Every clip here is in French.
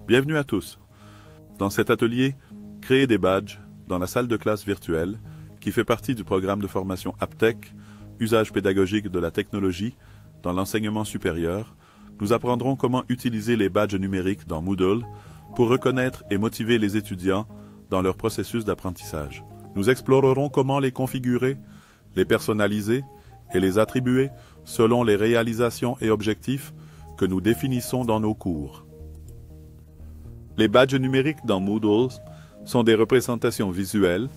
Bienvenue à tous. Dans cet atelier, créer des badges dans la salle de classe virtuelle qui fait partie du programme de formation APTEC, usage pédagogique de la technologie dans l'enseignement supérieur, nous apprendrons comment utiliser les badges numériques dans Moodle pour reconnaître et motiver les étudiants dans leur processus d'apprentissage. Nous explorerons comment les configurer, les personnaliser et les attribuer selon les réalisations et objectifs que nous définissons dans nos cours. Les badges numériques dans Moodle sont des représentations visuelles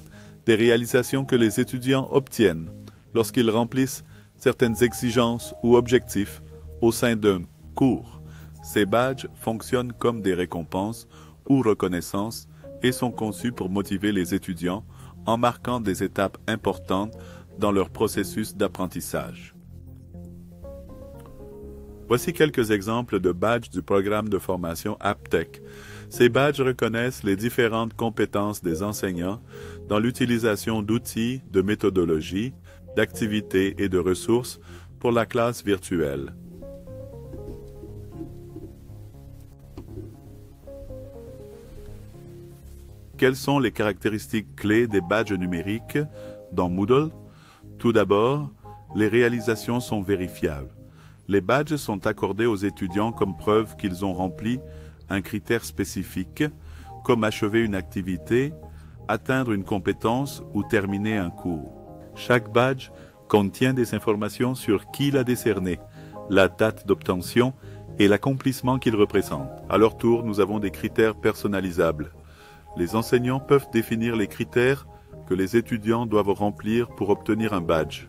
des réalisations que les étudiants obtiennent lorsqu'ils remplissent certaines exigences ou objectifs au sein d'un cours. Ces badges fonctionnent comme des récompenses ou reconnaissances et sont conçus pour motiver les étudiants en marquant des étapes importantes dans leur processus d'apprentissage. Voici quelques exemples de badges du programme de formation APTEC. Ces badges reconnaissent les différentes compétences des enseignants dans l'utilisation d'outils, de méthodologies, d'activités et de ressources pour la classe virtuelle. Quelles sont les caractéristiques clés des badges numériques dans Moodle? Tout d'abord, les réalisations sont vérifiables. Les badges sont accordés aux étudiants comme preuve qu'ils ont rempli un critère spécifique, comme achever une activité, atteindre une compétence ou terminer un cours. Chaque badge contient des informations sur qui l'a décerné, la date d'obtention et l'accomplissement qu'il représente. À leur tour, nous avons des critères personnalisables. Les enseignants peuvent définir les critères que les étudiants doivent remplir pour obtenir un badge.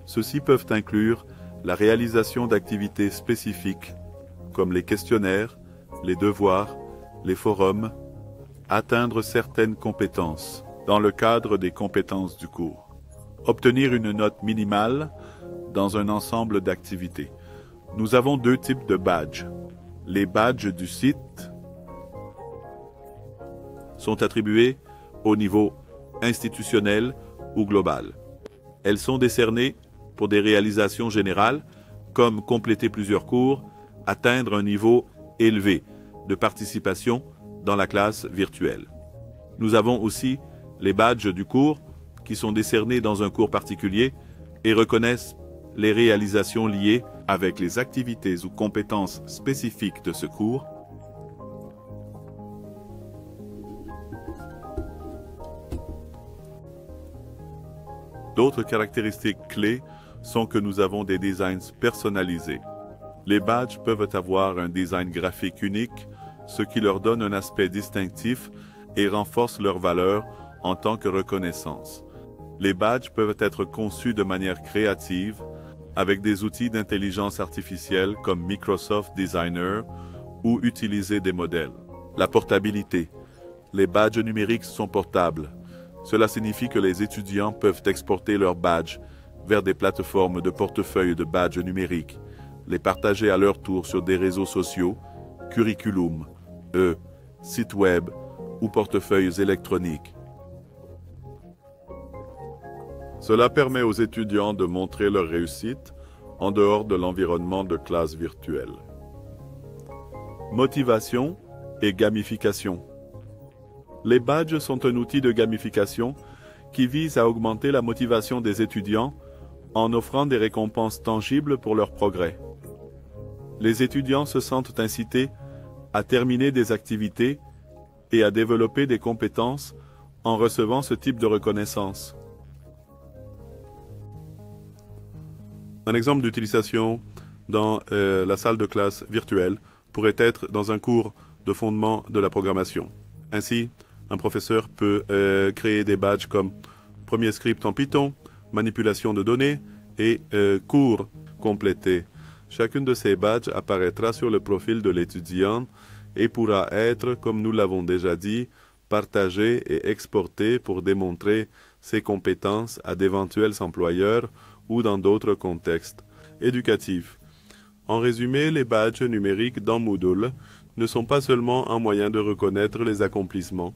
Ceux-ci peuvent inclure la réalisation d'activités spécifiques, comme les questionnaires, les devoirs, les forums, atteindre certaines compétences, dans le cadre des compétences du cours. Obtenir une note minimale dans un ensemble d'activités. Nous avons deux types de badges. Les badges du site sont attribués au niveau institutionnel ou global. Elles sont décernées pour des réalisations générales, comme compléter plusieurs cours, atteindre un niveau élevé de participation dans la classe virtuelle. Nous avons aussi les badges du cours qui sont décernés dans un cours particulier et reconnaissent les réalisations liées avec les activités ou compétences spécifiques de ce cours. D'autres caractéristiques clés sont que nous avons des designs personnalisés. Les badges peuvent avoir un design graphique unique, ce qui leur donne un aspect distinctif et renforce leur valeur en tant que reconnaissance. Les badges peuvent être conçus de manière créative avec des outils d'intelligence artificielle comme Microsoft Designer ou utiliser des modèles. La portabilité. Les badges numériques sont portables. Cela signifie que les étudiants peuvent exporter leurs badges vers des plateformes de portefeuille de badges numériques, les partager à leur tour sur des réseaux sociaux, curriculum, sites web ou portefeuilles électroniques. Cela permet aux étudiants de montrer leur réussite en dehors de l'environnement de classe virtuelle. Motivation et gamification. Les badges sont un outil de gamification qui vise à augmenter la motivation des étudiants en offrant des récompenses tangibles pour leur progrès. Les étudiants se sentent incités à terminer des activités et à développer des compétences en recevant ce type de reconnaissance. Un exemple d'utilisation dans la salle de classe virtuelle pourrait être dans un cours de fondement de la programmation. Ainsi, un professeur peut créer des badges comme premier script en Python, manipulation de données et cours complétés. Chacune de ces badges apparaîtra sur le profil de l'étudiant et pourra être, comme nous l'avons déjà dit, partagé et exporté pour démontrer ses compétences à d'éventuels employeurs ou dans d'autres contextes éducatifs. En résumé, les badges numériques dans Moodle ne sont pas seulement un moyen de reconnaître les accomplissements,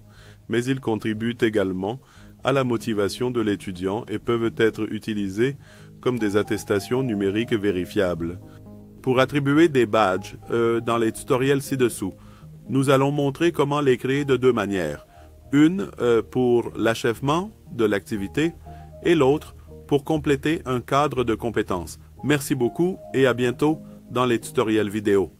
mais ils contribuent également à la motivation de l'étudiant et peuvent être utilisés comme des attestations numériques vérifiables. Pour attribuer des badges, dans les tutoriels ci-dessous, Nous allons montrer comment les créer de deux manières. Une pour l'achèvement de l'activité et l'autre pour compléter un cadre de compétences. Merci beaucoup et à bientôt dans les tutoriels vidéo.